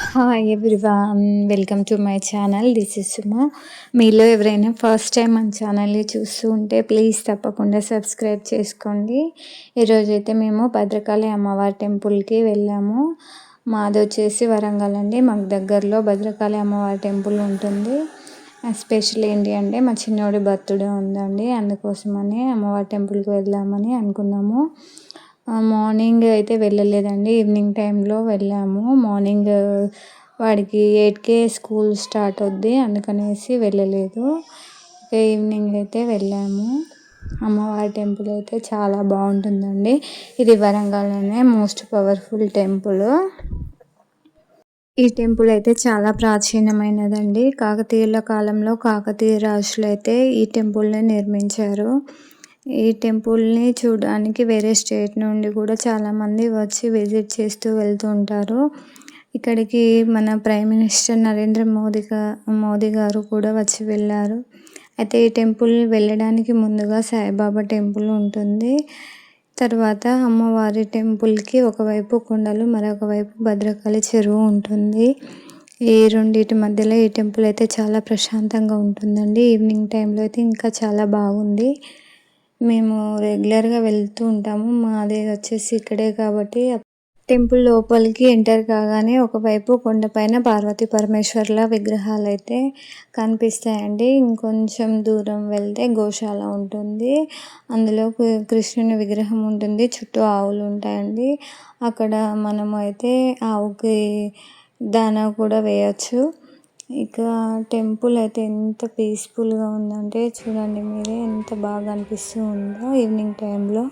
Hi everyone, welcome to my channel. This is Suma. మీలో ఎవరైనా first time మన ఛానల్ని చూస్తూ ఉంటే ప్లీజ్ తప్పకుండా సబ్స్క్రైబ్ చేసుకోండి. ఈరోజైతే మేము భద్రకాళి అమ్మవారి టెంపుల్కి వెళ్ళాము. మాది వచ్చేసి వరంగల్ అండి. మాకు దగ్గరలో భద్రకాళి అమ్మవారి టెంపుల్ ఉంటుంది. స్పెషల్ ఏంటి అంటే మా చిన్నోడి బర్త్డే ఉందండి, అందుకోసమని అమ్మవారి టెంపుల్కి వెళ్దామని అనుకున్నాము. మార్నింగ్ అయితే వెళ్ళలేదండి, ఈవినింగ్ టైంలో వెళ్ళాము. మార్నింగ్ వాడికి 8కే స్కూల్ స్టార్ట్ అవుద్ది, అందుకనేసి వెళ్ళలేదు. ఈవినింగ్ అయితే వెళ్ళాము. అమ్మవారి టెంపుల్ అయితే చాలా బాగుంటుందండి. ఇది వరంగల్లోనే మోస్ట్ పవర్ఫుల్ టెంపుల్. ఈ టెంపుల్ అయితే చాలా ప్రాచీనమైనదండి. కాకతీయుల కాలంలో కాకతీయ రాజులు అయితే ఈ టెంపుల్ని నిర్మించారు. ఈ టెంపుల్ని చూడడానికి వేరే స్టేట్ నుండి కూడా చాలామంది వచ్చి విజిట్ చేస్తూ వెళ్తూ ఉంటారు. ఇక్కడికి మన ప్రైమ్ మినిస్టర్ నరేంద్ర మోదీ గారు కూడా వచ్చి వెళ్ళారు. అయితే ఈ టెంపుల్ వెళ్ళడానికి ముందుగా సాయిబాబా టెంపుల్ ఉంటుంది. తర్వాత అమ్మవారి టెంపుల్కి ఒకవైపు కొండలు, మరొక వైపు భద్రకాళి చెరువు ఉంటుంది. ఈ రెండింటి మధ్యలో ఈ టెంపుల్ అయితే చాలా ప్రశాంతంగా ఉంటుందండి. ఈవినింగ్ టైంలో అయితే ఇంకా చాలా బాగుంది. మేము రెగ్యులర్గా వెళ్తూ ఉంటాము. మాది వచ్చేసి ఇక్కడే కాబట్టి టెంపుల్ లోపలికి ఎంటర్ కాగానే ఒకవైపు కొండపైన పార్వతీ పరమేశ్వర్ల విగ్రహాలు అయితే కనిపిస్తాయండి. ఇంకొంచెం దూరం వెళ్తే గోశాల ఉంటుంది, అందులో కృష్ణుని విగ్రహం ఉంటుంది, చుట్టూ ఆవులు ఉంటాయండి. అక్కడ మనము అయితే ఆవుకి దానా కూడా వేయచ్చు. ఇక టెంపుల్ అయితే ఎంత పీస్ఫుల్గా ఉందంటే చూడండి మీరే, ఎంత బాగా అనిపిస్తూ ఉందో ఈవినింగ్ టైంలో.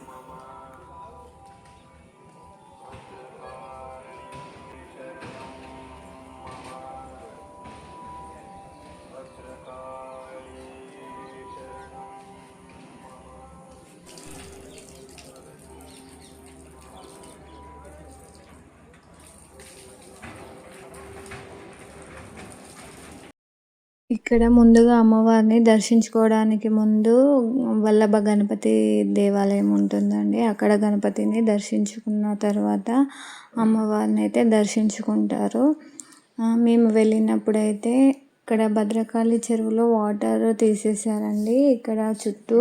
ఇక్కడ ముందుగా అమ్మవారిని దర్శించుకోవడానికి ముందు వల్లభ గణపతి దేవాలయం ఉంటుందండి. అక్కడ గణపతిని దర్శించుకున్న తర్వాత అమ్మవారిని అయితే దర్శించుకుంటారు. మేము వెళ్ళినప్పుడైతే ఇక్కడ భద్రకాళి చెరువులో వాటర్ తీసేసారండి. ఇక్కడ చుట్టూ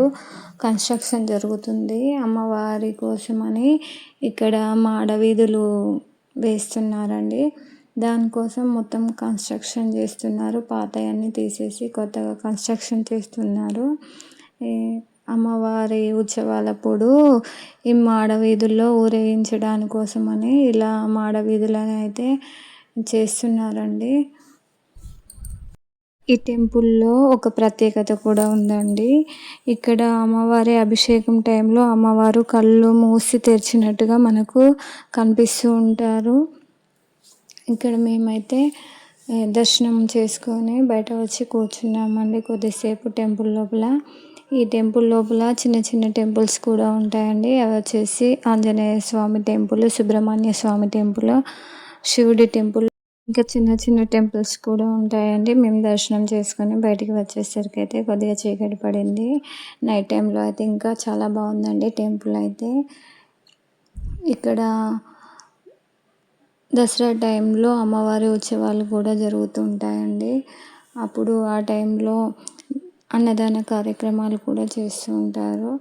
కన్స్ట్రక్షన్ జరుగుతుంది. అమ్మవారి కోసమని ఇక్కడ మాడవీధులు వేస్తున్నారండి. దానికోసం మొత్తం కన్స్ట్రక్షన్ చేస్తున్నారు. పాతయన్నీ తీసేసి కొత్తగా కన్స్ట్రక్షన్ చేస్తున్నారు. అమ్మవారి ఉత్సవాలప్పుడు ఈ మాడవీధుల్లో ఊరేగించడానికి కోసమని ఇలా మాడవీధులను అయితే చేస్తున్నారండి. ఈ టెంపుల్లో ఒక ప్రత్యేకత కూడా ఉందండి. ఇక్కడ అమ్మవారి అభిషేకం టైంలో అమ్మవారు కళ్ళు మూసి తెరిచినట్టుగా మనకు కనిపిస్తూ ఉంటారు. ఇక్కడ మేమైతే దర్శనం చేసుకొని బయట వచ్చి కూర్చున్నామండి కొద్దిసేపు టెంపుల్ లోపల. ఈ టెంపుల్ లోపల చిన్న చిన్న టెంపుల్స్ కూడా ఉంటాయండి. అవి వచ్చేసి ఆంజనేయ స్వామి టెంపుల్, సుబ్రహ్మణ్య స్వామి టెంపుల్, శివుడి టెంపుల్, ఇంకా చిన్న చిన్న టెంపుల్స్ కూడా ఉంటాయండి. మేము దర్శనం చేసుకొని బయటికి వచ్చేసరికి అయితే కొద్దిగా చీకటి పడింది. నైట్ టైంలో అయితే ఇంకా చాలా బాగుందండి టెంపుల్ అయితే. ఇక్కడ దసరా టైంలో అమ్మవారి ఉత్సవాలు కూడా జరుగుతూ ఉంటాయండి. అప్పుడు ఆ టైంలో అన్నదాన కార్యక్రమాలు కూడా చేస్తూ ఉంటారు.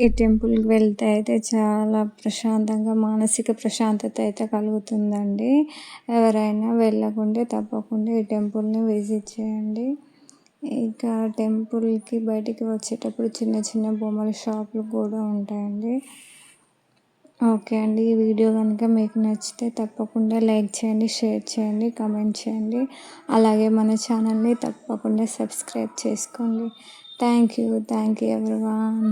ఈ టెంపుల్కి వెళ్తే అయితే చాలా ప్రశాంతంగా మానసిక ప్రశాంతత అయితే కలుగుతుందండి. ఎవరైనా వెళ్ళకుంటే తప్పకుండా ఈ టెంపుల్ని విజిట్ చేయండి. ఇక టెంపుల్కి బయటికి వచ్చేటప్పుడు చిన్న చిన్న బొమ్మల షాపులు కూడా ఉంటాయండి. ఓకే అండి, ఈ వీడియో కనుక మీకు నచ్చితే తప్పకుండా లైక్ చేయండి, షేర్ చేయండి, కామెంట్ చేయండి. అలాగే మన ఛానల్ని తప్పకుండా సబ్స్క్రైబ్ చేసుకోండి. Thank you everyone.